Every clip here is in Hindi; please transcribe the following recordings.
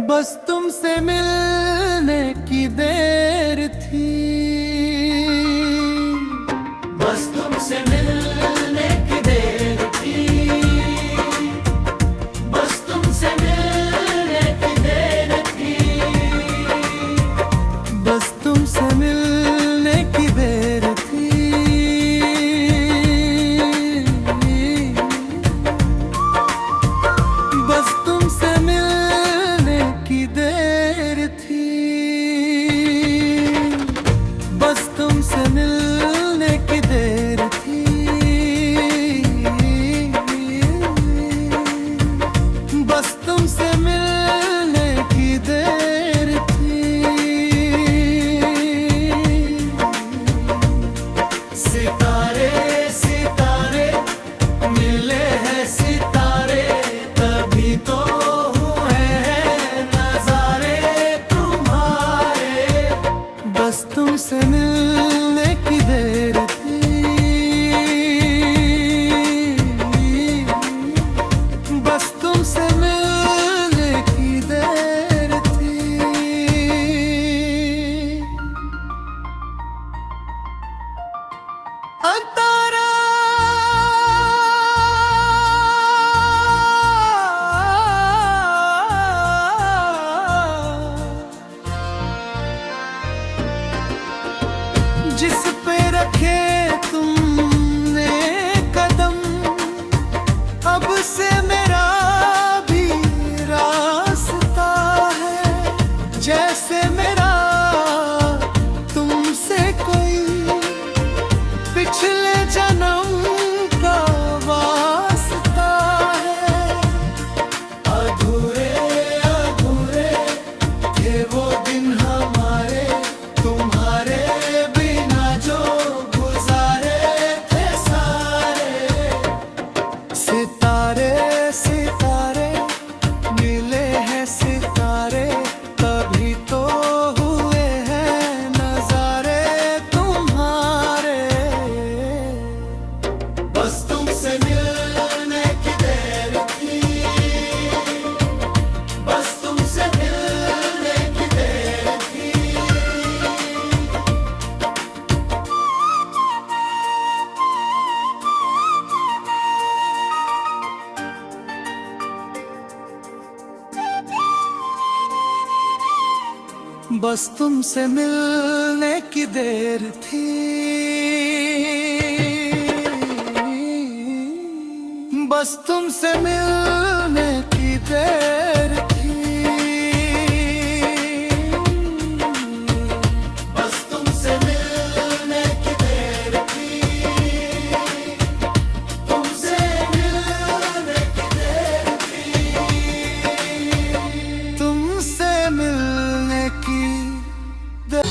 बस तुमसे मिलने की देर थी, बस तुमसे मिलने की देर थी, बस तुमसे मिलने की देर थी, बस तुमसे मिलने की देर थी, बस तुमसे मिलने की देर थी, बस तुमसे मिलने की देर थी, बस तुमसे मिलने की देर थी। सितारे सितारे मिले हैं सितारे, तभी तो हुए हैं नजारे तुम्हारे, बस तुमसे मिलने की देर थी, बस तुमसे मिलने की देर थी। अंतरा जिस पे रखे तुमने कदम, अब से मेरा भी रास्ता है, जैसे मेरा तुमसे कोई पिछले जन्म का वास्ता है। अधूरे अधूरे थे वो दिन हमारे, तुम्हारे बिना जो गुजारे थे सारे। सितारे सितारे मिले हैं सितारे, तभी तो हुए हैं नजारे तुम्हारे, बस तुमसे मिलने की देर थी, बस तुमसे मिलने की देर थी। बस तुमसे मिलने की देर थी, बस तुमसे मिलने की देर थी, बस तुमसे मिलने की देर थी, तुमसे मिलने की देर थी, तुमसे मिलने की देर।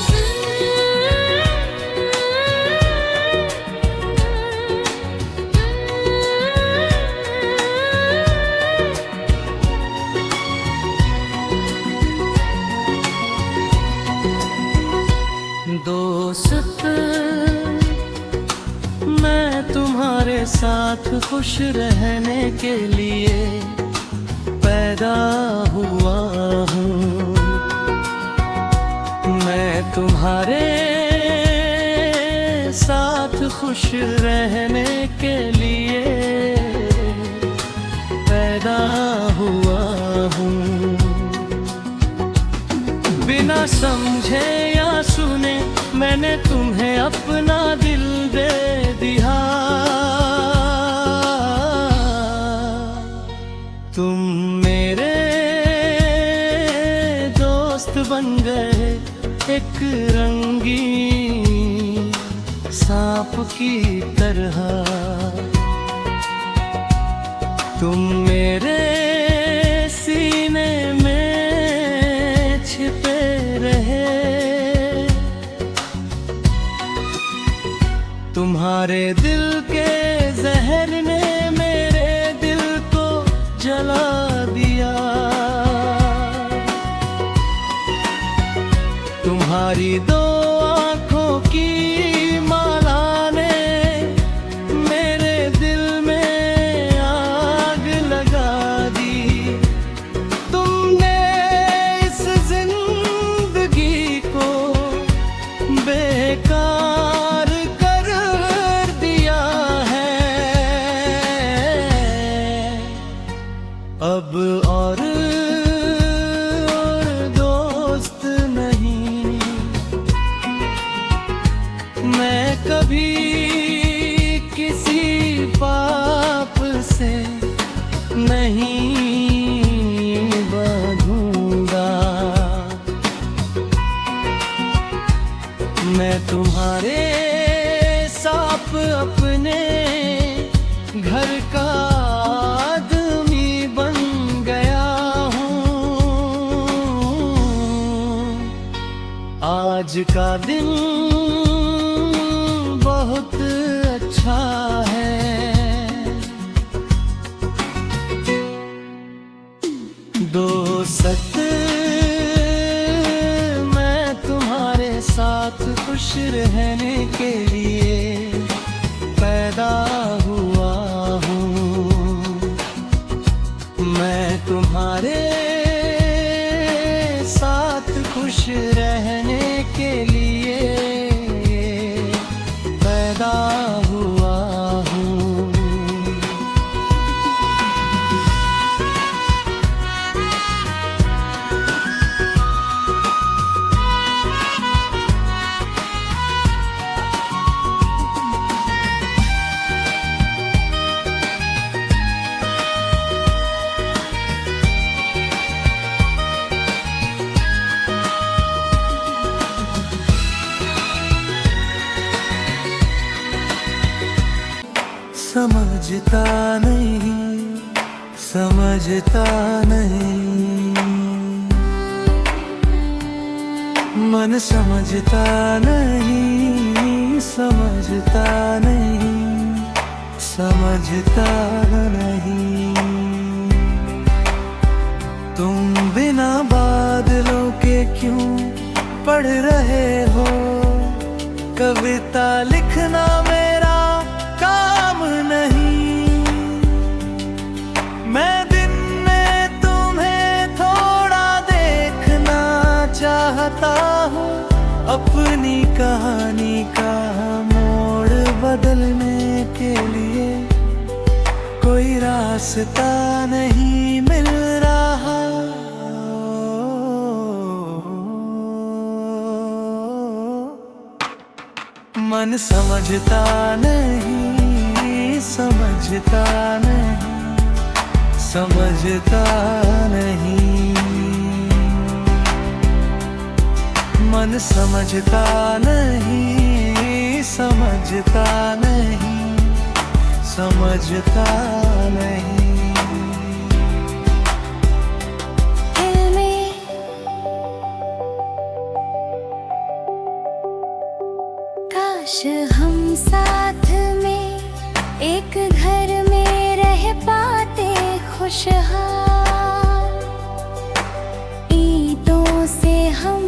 दोस्त मैं तुम्हारे साथ खुश रहने के लिए पैदा हुआ हूँ, मैं तुम्हारे साथ खुश रहने के लिए पैदा हुआ हूँ। बिना समझे या सुने मैंने तुम्हें अपना दिल दे दिया, तुम मेरे दोस्त बन गए, एक रंगीन सांप की तरह, तुम मेरे सीने में छिपे रहे, तुम्हारे दिल के जहर ने मेरे दिल को जला दिया, तुम्हारी दो आँखों की माला ने मेरे दिल में आग लगा दी, तुमने का दिन बहुत अच्छा है। दोस्त मैं तुम्हारे साथ खुश रहने के लिए पैदा हुआ हूँ। मैं तुम्हारे साथ खुश रहने के लिए पैदा हुआ हूँ। समझता नहीं, समझता नहीं, मन समझता नहीं, समझता नहीं, समझता नहीं। तुम बिना बादलों के क्यों पढ़ रहे हो? कविता लिखना मेरा काम नहीं। मैं दिन में तुम्हें थोड़ा देखना चाहता हूँ। अपनी कहानी का मोड़ बदलने के लिए कोई रास्ता नहीं मिल रहा। मन समझता नहीं, समझता नहीं, समझता नहीं। मन समझता नहीं, समझता नहीं, समझता नहीं। काश हम साथ में एक घर में रह पाते खुशहाल। ईंटों से हम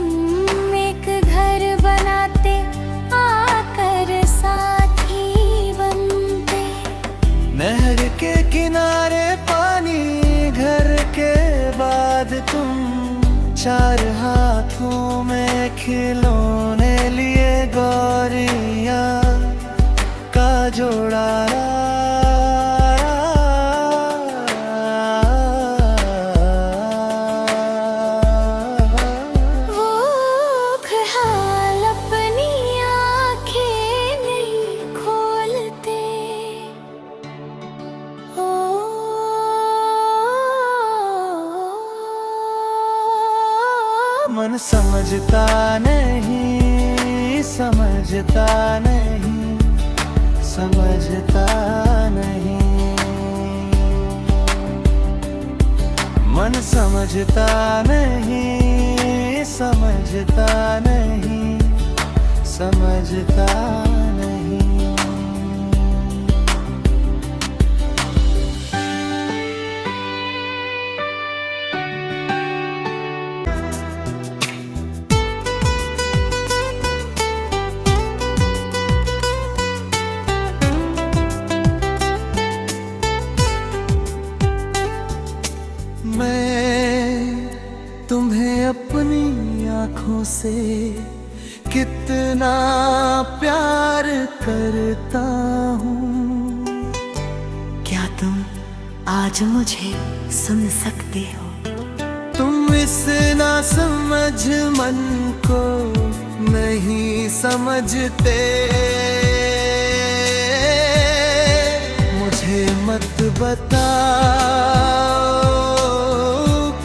एक घर बनाते, आकर साथी बनते। नहर के किनारे पानी, घर के बाद तुम, चार हाथों में खिलौने लिए गौरिया का जोड़ा। वो ख्याल अपनी आँखें नहीं खोलते। मन समझता नहीं, समझता नहीं, समझता नहीं। मन समझता नहीं, समझता नहीं, समझता नहीं। मैं तुम्हें अपनी आँखों से कितना प्यार करता हूँ। क्या तुम आज मुझे सुन सकते हो? तुम इस ना समझ मन को नहीं समझते। मुझे मत बताओ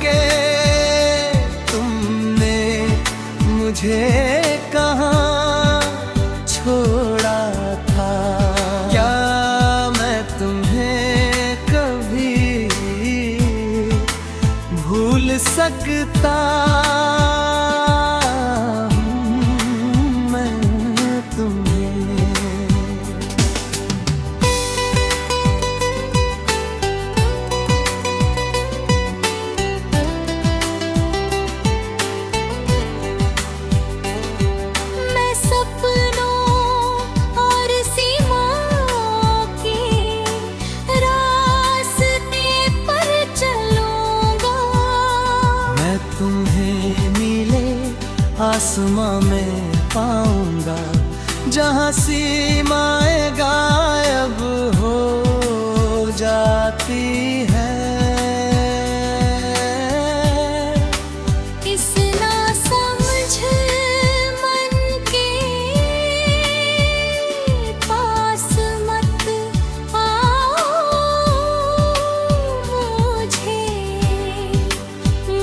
के तुमने मुझे कहाँ छोड़ा था। क्या मैं तुम्हें कभी भूल सकता हूँ? आसमां में पाऊंगा, जहां सीमाएं गायब हो जाती है। इस नासमझ मन के पास मत आओ, मुझे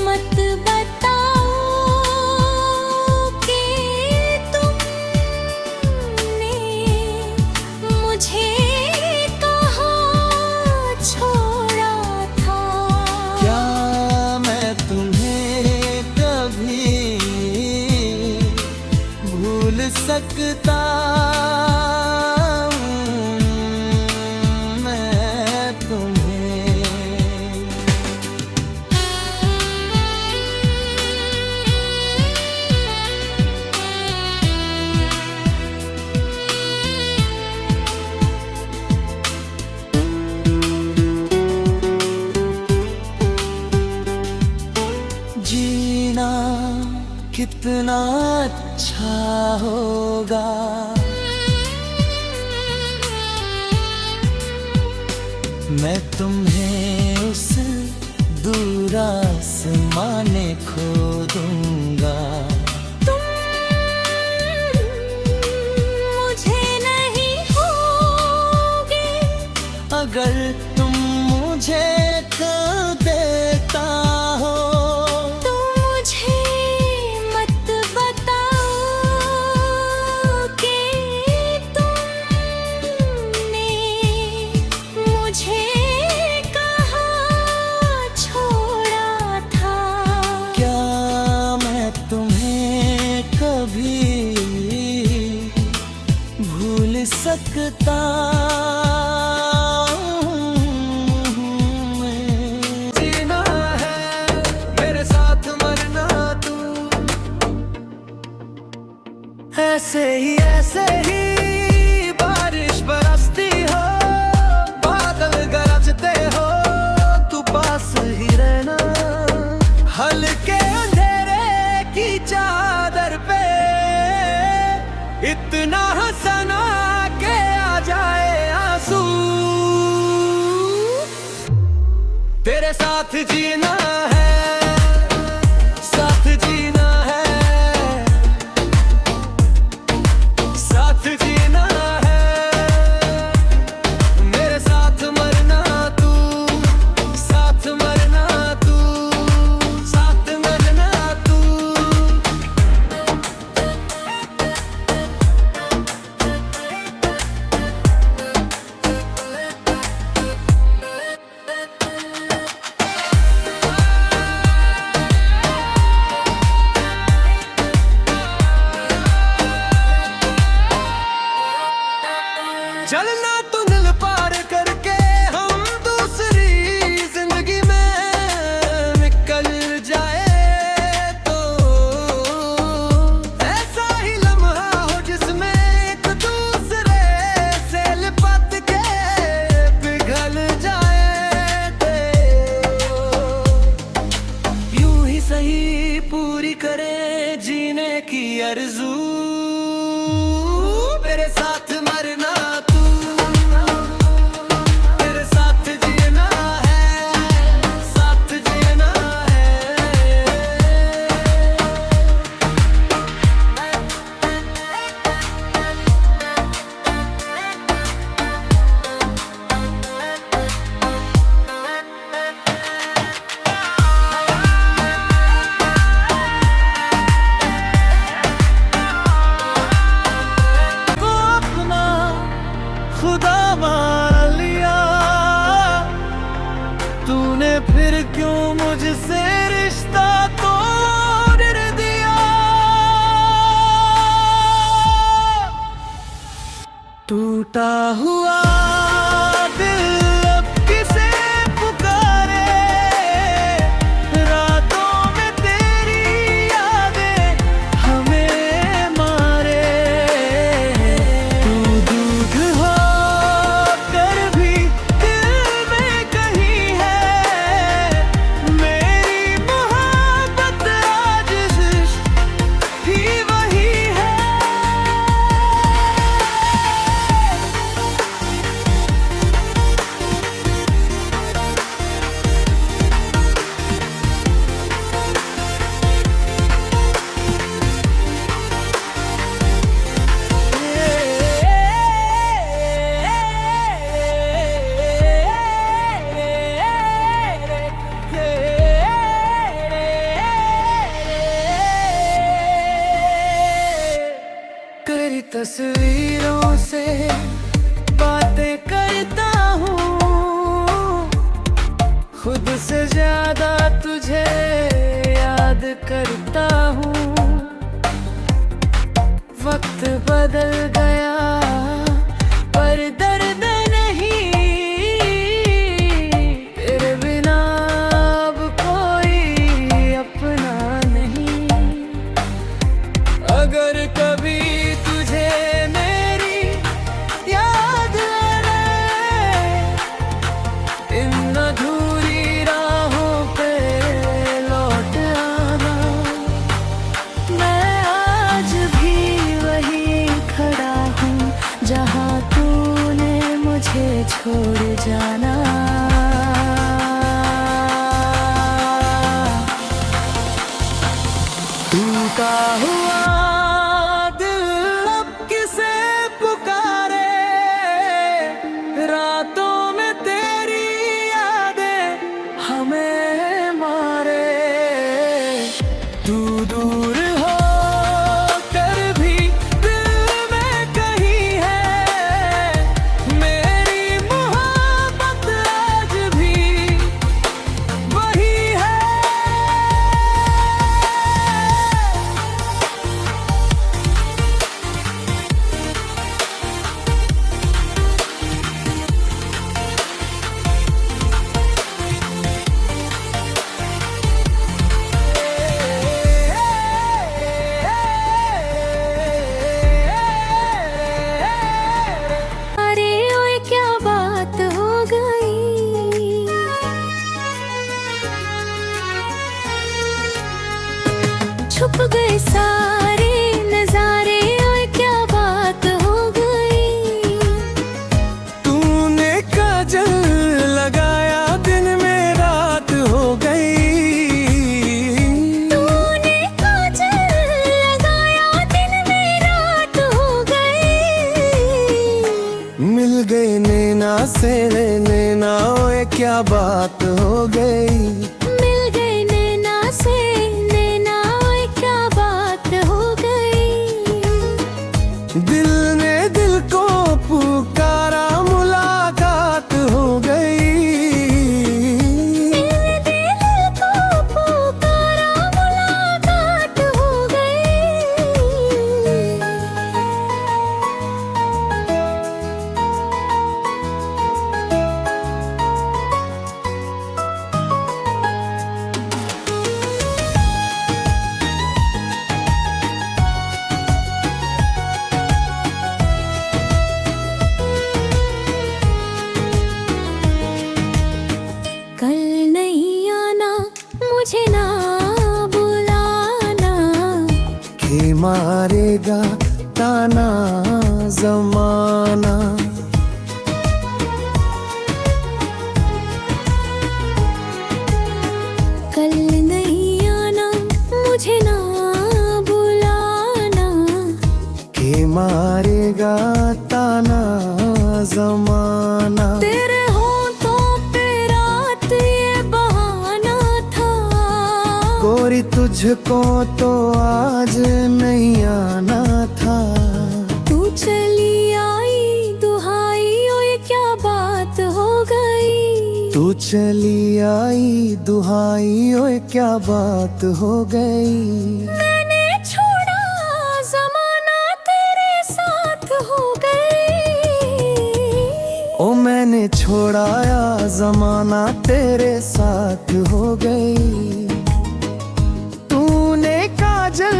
मत बताओ कि तुमने मुझे कहाँ छोड़ा था। क्या मैं तुम्हें कभी भूल सकता हूँ? मैं तुम्हें जीना कितना अच्छा होगा, मैं तुम्हें उस दूर आसमां में खो दूंगा। तुम मुझे नहीं होगे, अगर तुम मुझे खो देता हो, तुम मुझे मत बताओ कि तुमने मुझे कहाँ छोड़ा था। क्या मैं तुम्हें कभी भूल सकता हूँ? जीना है मेरे साथ, मरना तू। ऐसे ही बारिश बरसती हो, बादल गरजते हो, तू पास ही रहना। हल्के अंधेरे की चादर पे इतना हंसना के आ जाए आंसू। तेरे साथ जीना है, साथ जीना है, साथ जीना है, मेरे साथ मरना तू, साथ मरना तू, साथ मरना तू। चलना तुनल पार करके हम दूसरी जिंदगी में निकल जाए तो, ऐसा ही लम्हा हो जिसमें एक दूसरे से लिपट के पिघल जाए थे। यूं ही सही पूरी करे जीने की आरज़ू, मेरे साथ मरना तू, तेरे साथ जीना है, साथ जीना है। को अपना खुदा मान लिया, तूने फिर क्यों मुझसे रिश्ता तोड़ दिया। टूटा हुआ दिल अब किसे पुकारे, रातों में तेरी यादें हमें मारे। तू दूध हो कर भी दिल में कहीं है, मेरी मोहब्बत आज इश्क ही खुद से ज्यादा तुझे याद करता हूँ। वक्त बदल गया पर दर्द नहीं, तेरे बिना अब कोई अपना नहीं। अगर कभी तुझे मेरी याद आए, इन अधूरी राहों पे लौट आना। मैं आज भी वहीं खड़ा हूँ जहाँ तूने मुझे छोड़ जाना। टूटा हुआ दिल अब किसे पुकारे, रातों में तेरी यादें हमें मारे। तू दूर हो कर भी दिल में कहीं है, मेरी मोहब्बत आज भी वही है। अरे ओए क्या बात हो गई, छुप गए सारे नजारे। ओए क्या बात हो गई, तूने काजल लगाया दिन में रात हो गई। तूने काजल लगाया दिन में रात हो गई। मिल गए नैना से नैना, ओए क्या बात हो गई। मिल गए नैना से नैना, ओए क्या बात हो गई। दिल ने दिल को पुकारा, मुलाकात हो गई। दिल को पुकारा, मुलाकात हो गई। कल नहीं आना, मुझे ना बुलाना। के मारेगा ताना जमाना। कल नहीं आना, मुझे ना बुलाना। के मारेगा ताना जमाना। तेरे होठों पे रात ये बहाना था। गोरी तुझको तो आज नहीं आना था। तू चली आई दुहाई, ओए क्या बात हो गई। तू चली आई दुहाई, ओए क्या बात हो गई। मैंने छोड़ा जमाना तेरे साथ हो गई। ओ मैंने छोड़ाया जमाना तेरे साथ हो गई। तूने काजल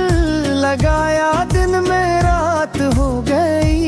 लगाया दिन में रात हो गई।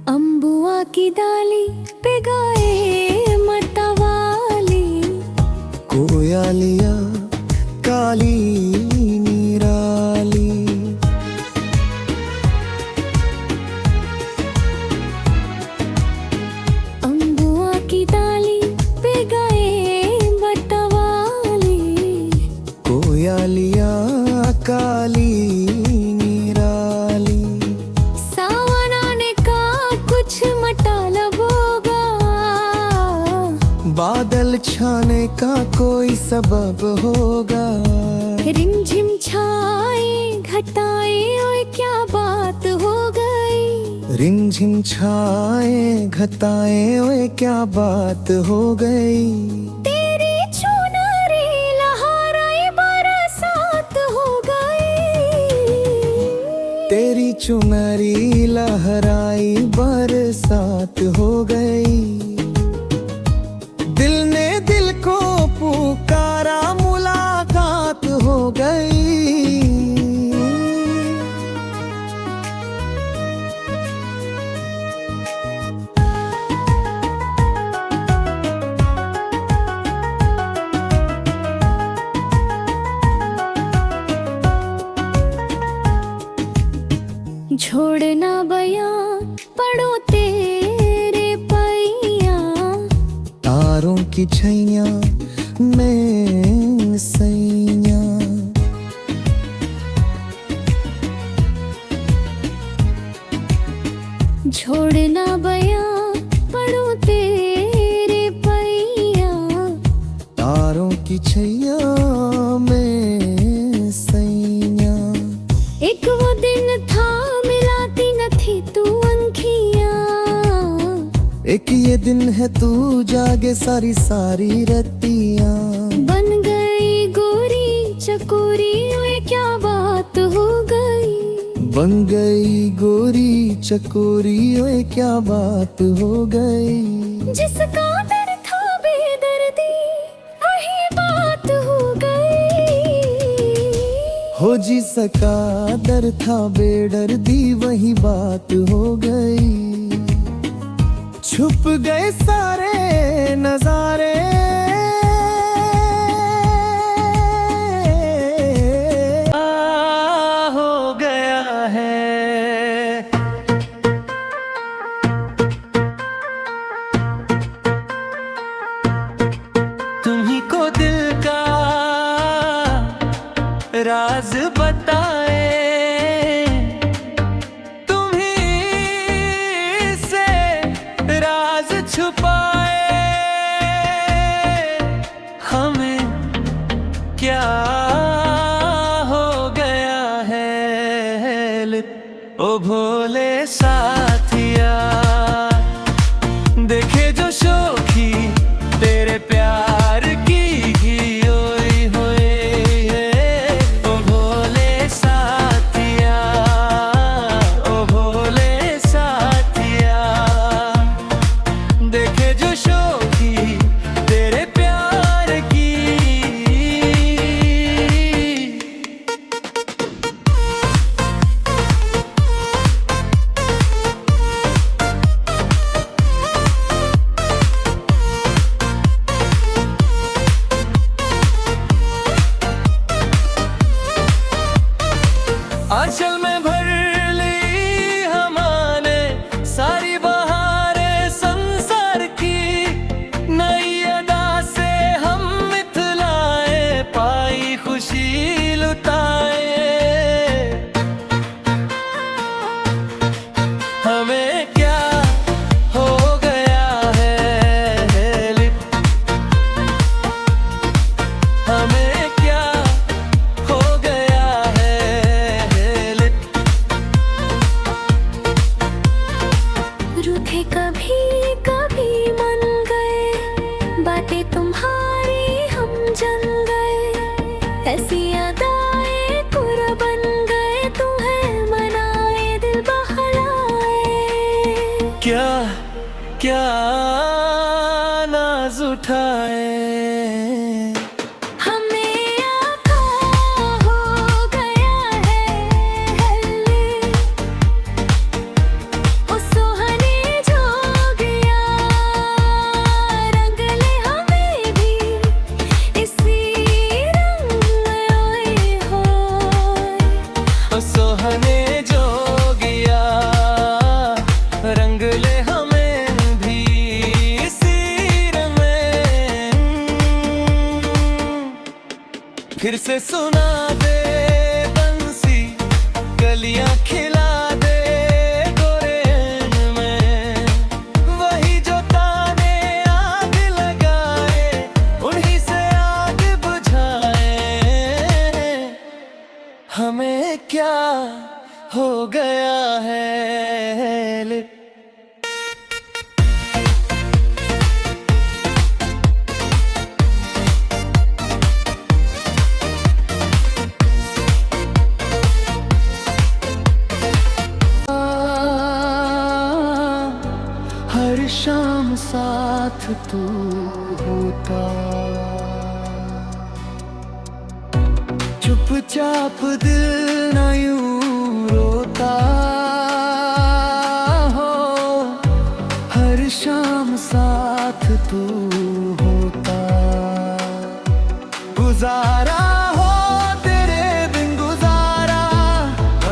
अम्बुआ की डाली पे गाए मतवाली। कोयलिया काली निराली। अम्बुआ की डाली पे गाए मतवाली। कोयलिया काली आए का कोई सबब होगा। रिमझिम छाए घटाए ओए क्या बात हो गई। रिमझिम छाए घटाए ओए क्या बात हो गई। तेरी चुनरी लहराए बरसात हो गई। तेरी चुनरी लहराई बरसात हो गई। दिल ने दिल को पुकारा मुलाकात हो गई। छोड़ना बयां पढ़ो तेरे पैया। तारों की छैया में सैया। छोड़ना बयां पढ़ो तेरे पैया। तारों की छैया में सैया। एक वो दिन था मिलाती न थी तू अंखियां। एक ये दिन है तू जागे सारी सारी रतियां। बन गई गोरी चकोरी ओए क्या बात हो गई। बन गई गोरी चकोरी ओए क्या बात हो गई। जिसका दर था बेदर्दी वही बात हो गई। हो जिसका दर था बेदर्दी वही बात हो गई। छुप गए सारे नजारे। हो गया है। तुम्ही को दिल का राज बताए। छुपाए हमें क्या हो गया है। ओ भोले साथिया देखे जो शोखी तेरे प्यार की घियोई होए। ओ भोले साथिया ओ भोले साथिया देखे जो शोखी तेरे प्यार की। आंचल में भर ली हमने सारी बहारें संसार की। नई अदा से हम मिथलाए पाई खुशी लुटाए। हमें क्या हो गया है। हमें क्या हो गया है। रूठे कभी कभी मन गए बातें तुम्हारी हम जल गए। ऐसी अदाएं कुर्बान गए तुम्हें मनाए दिल बहलाए। क्या क्या नाज उठाए। हमें आका हो गया है। ओ सोहने जोगिया रंग ले हमें भी इसी रंग ओए होए। ओ सोहने जोगिया रंग ले हमें भी इसी रंग में। फिर से सुना दे बंसी कलियां खिला दे गोरे में। वही जो ताने आग लगाए उन्हीं हमें क्या हो गया है। हर शाम साथ तू होता, चुपचाप दिल न यूं रोता हो। हर शाम साथ तू होता, गुजारा हो तेरे बिन गुजारा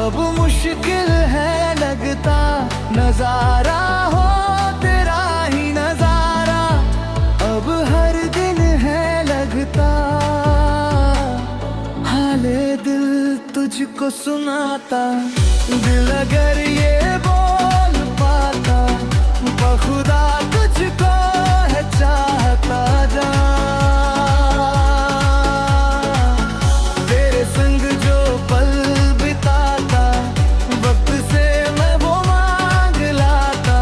अब मुश्किल है लगता। नजारा हो तेरा ही नजारा अब हर दिन है लगता। हाले दिल तुझको सुनाता, दिल अगर ये बोल पाता, बखुदा तुझको है चाहता जा। तेरे संग जो पल बिताता, वक्त से मैं वो मांग लाता,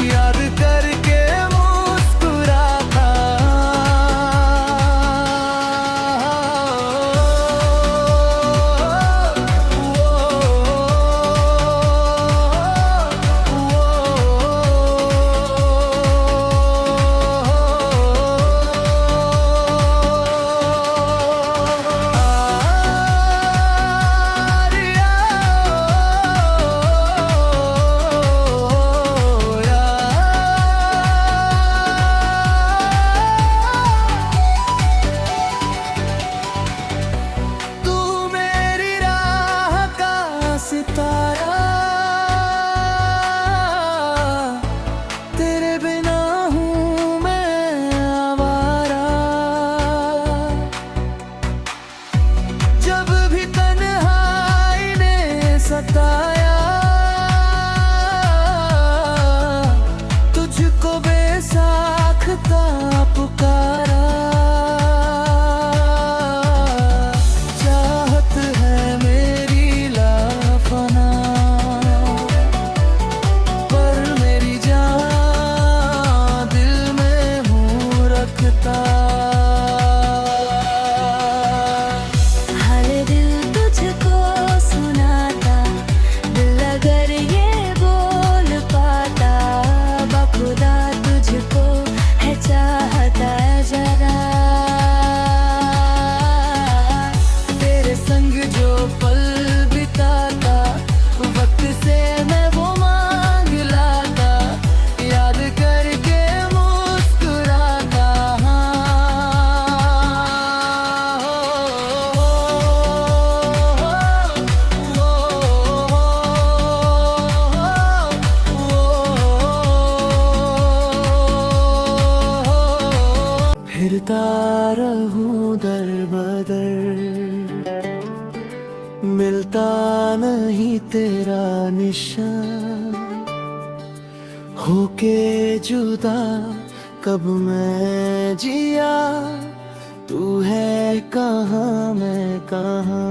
याद करके मुस्कुराता। तू मेरी राह का सितारा, तेरे बिना हूँ मैं आवारा। जब भी तन्हाई ने सताया, तुझको बेसाख्ता पुकारा। चाहत है मेरी लाफना, पर मेरी जान दिल में हूँ रखता। हाल दिल तुझको सुनाता, दिल अगर ये बोल पाता, बखुदा तुझको है चाहता जरा। तेरे संग जो पल बिताता, वक्त से मैं वो मांग लाता, याद करके मुस्कुराता। फिरता रहूं दर बदर, मिलता नहीं तेरा निशान। होके जुदा कब मैं जिया, तू है कहाँ मैं कहाँ।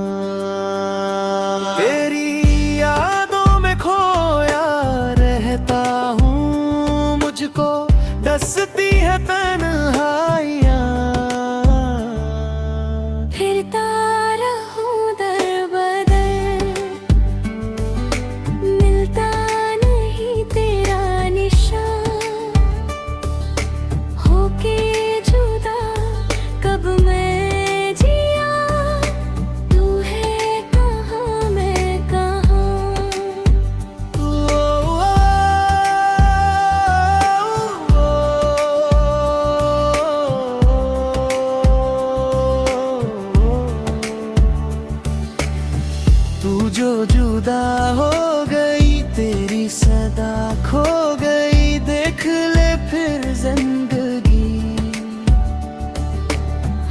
तेरी यादों में खोया रहता हूँ, मुझको डसती है तन्हाइयाँ। फिरता रहूं दर बदर, मिलता नहीं तेरा निशान। होके जुदा कब मैं जिया, तू है कहाँ मैं कहाँ। तू जो जुदा हो गई, तेरी सदा खो गई, देख ले फिर जिंदगी।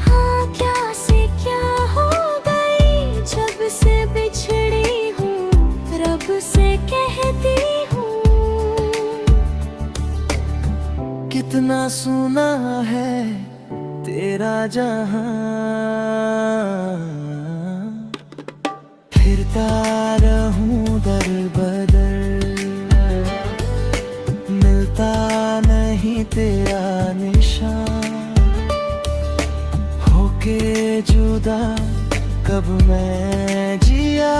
हाँ क्या से क्या हो गई, जब से बिछड़ी हूँ, रब से कहती हूँ। कितना सुना है तेरा जहां, फिरता रहूं दर बदर, मिलता नहीं तेरा निशान। होके जुदा कब मैं जिया,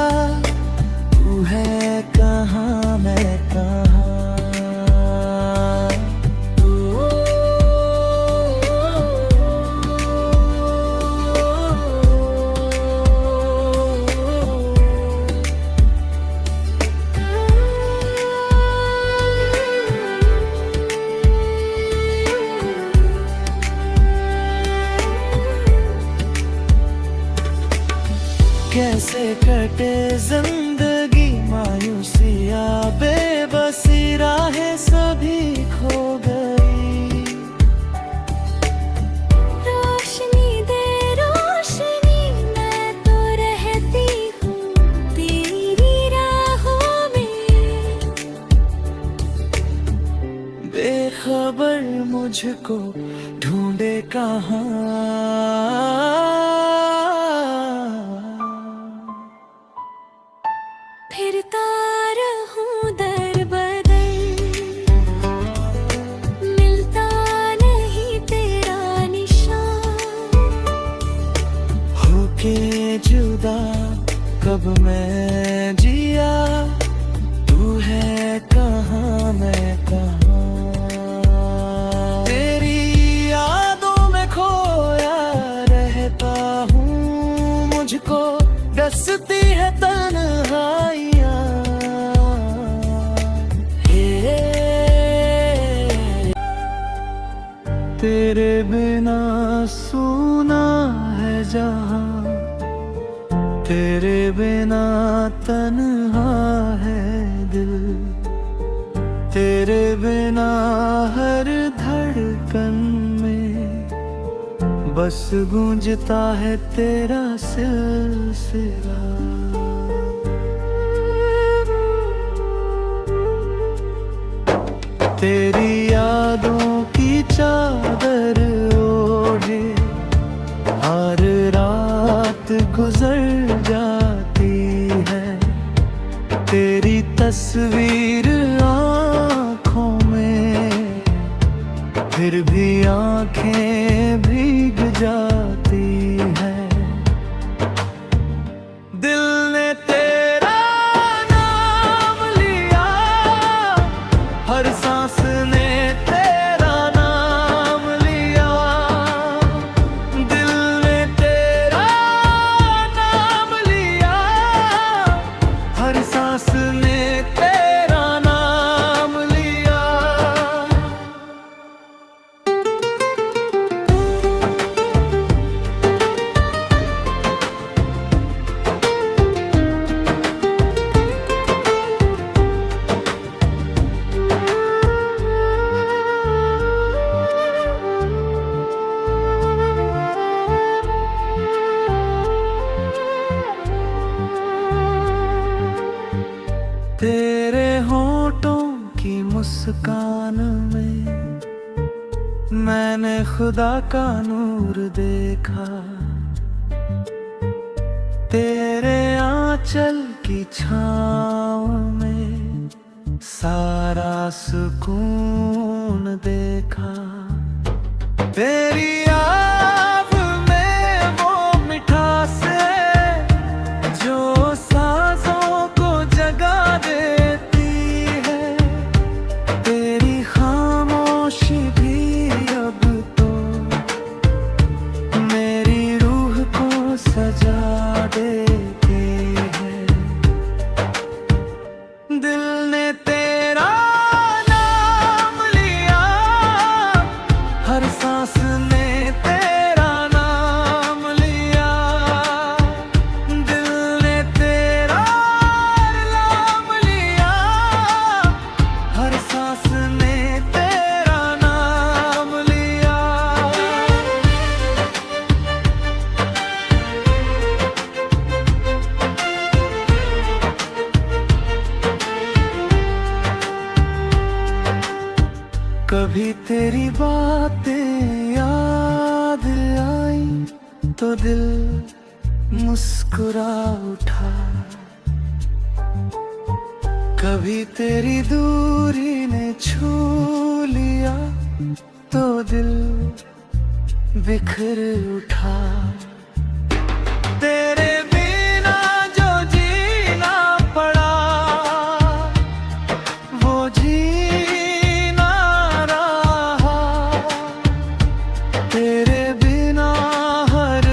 तू है कहाँ मैं कहाँ। कैसे कटे जिंदगी मायूसिया बेबसी राहें सभी खो गई। रोशनी दे रोशनी मैं तो रहती हूँ तेरी राहों में। बेखबर मुझको ढूंढे कहाँ, फिरता रहूं दर बदर, मिलता नहीं तेरा निशान। होके जुदा कब मैं जिया, तू है कहाँ मैं कहाँ। तेरी यादों में खोया रहता हूँ, मुझको डसती है तन्हाइयाँ। तेरे बिना सूना है जहाँ, तेरे बिना तन्हा है दिल। तेरे बिना हर धड़कन में बस गूंजता है तेरा सिलसिला। तेरी यादों की चादर ओढ़े हर रात गुजर जाती है। तेरी तस्वीर आँखों में, फिर भी आँखें भीग जाती है। दिल ने तेरा नाम लिया, हर सांस ने तेरा नाम लिया। दिल ने तेरा नाम लिया, हर सांस ने तेरा नाम लिया। तेरे होठों की मुस्कान में मैंने खुदा का नूर देखा। तेरे आंचल की छाँव में सारा सुकून देखा। तेरी आँख में वो मिठास है जो सांसों को जगा देती है। तेरी खामोशी भी अब तो मेरी रूह को सजा देती है। दिल ने तेरा नाम लिया, हर सांस ने तेरा नाम लिया। दिल ने तेरा नाम लिया, हर सांस ने तेरा नाम लिया। कभी तेरी बातें याद आई तो दिल मुस्कुरा उठा। कभी तेरी दूरी ने छू लिया तो दिल बिखर उठा। तेरे बिना जो जीना पड़ा वो जीना रहा। तेरे बिना हर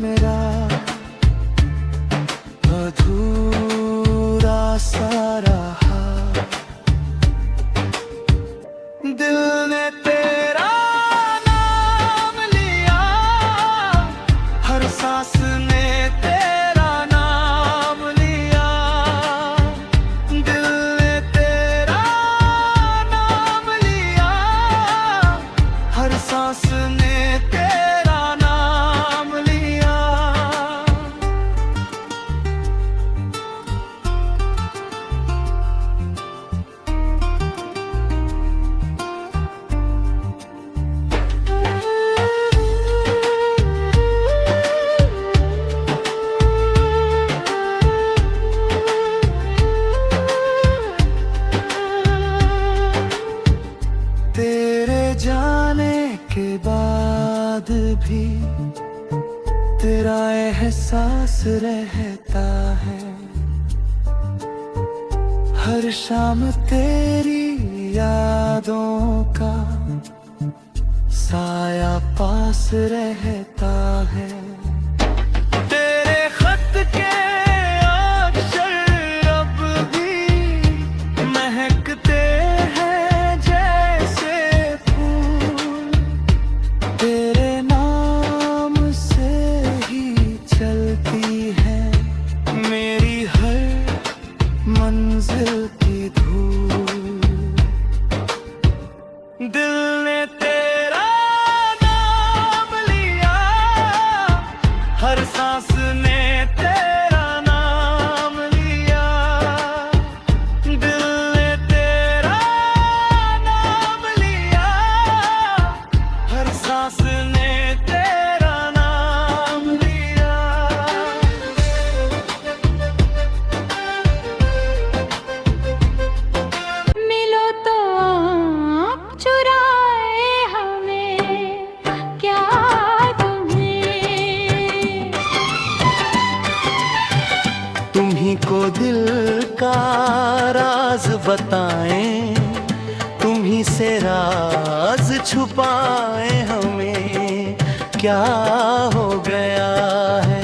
मेरा अधूरा सा रहा। दिल ने तेरा नाम लिया, हर सांस ने तेरा नाम लिया। दिल ने तेरा नाम लिया, हर सांस ने तेरा नाम लिया। तेरे जाने के बाद भी तेरा एहसास रहता है। हर शाम तेरी यादों का साया पास रहता है। तेरे खत के अक्षर अब भी महकते हैं जैसे फूल। तेरे नाम से ही चलती है मेरी हर मंजिल की धूल। दिल ने तेरा नाम लिया, हर सांस ने तेरा नाम लिया। दिल ने तेरा नाम लिया, हर सांस ने तेरा नाम लिया। मिलो तो आप चुराए हमें, क्या तुम्हें तुम्ही को दिल का राज बताएं, तुम्ही से राज छुपाए हमें क्या हो गया है।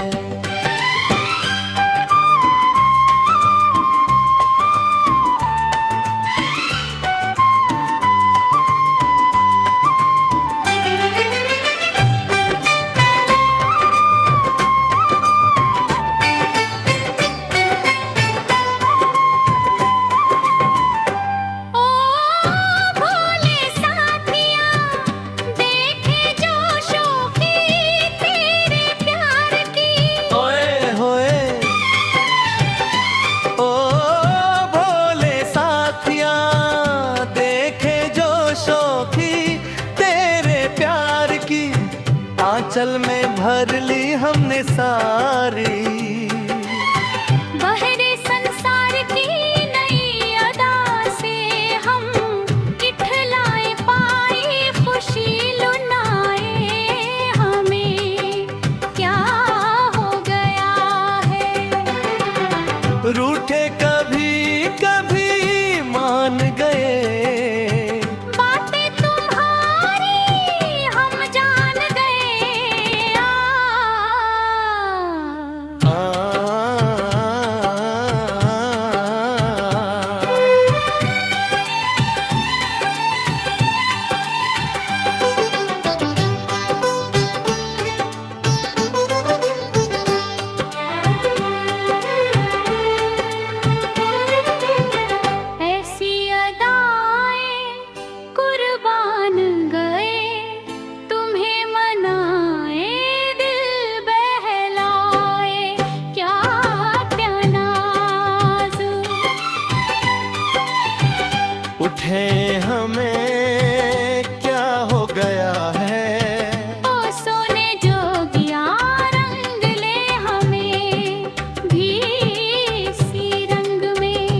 ओ भोले साथिया, देखे जो शौकी तेरे प्यार की। ओए होए ओ भोले साथिया, देखे जो शौकी तेरे प्यार की। आंचल में भर ली हमने सारी, बहरे संसार की नई अदा से हम इठलाए पाए खुशी लुनाए हमें क्या हो गया है। रूठे कभी कभी मान गए, बातें तुम्हारी हम जान गए। ऐसी अदाएं कुर्बान गए, तुम्हें मनाए दिल बहलाए क्या क्या नाज़। उठे हमें क्या हो गया है। ओ सोने जोगिया, रंग ले हमें भी इसी रंग में।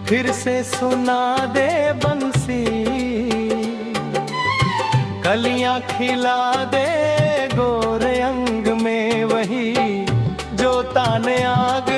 फिर से सुना दे बंसी, कलियां खिला दे गोरे अंग में वही जो ताने आग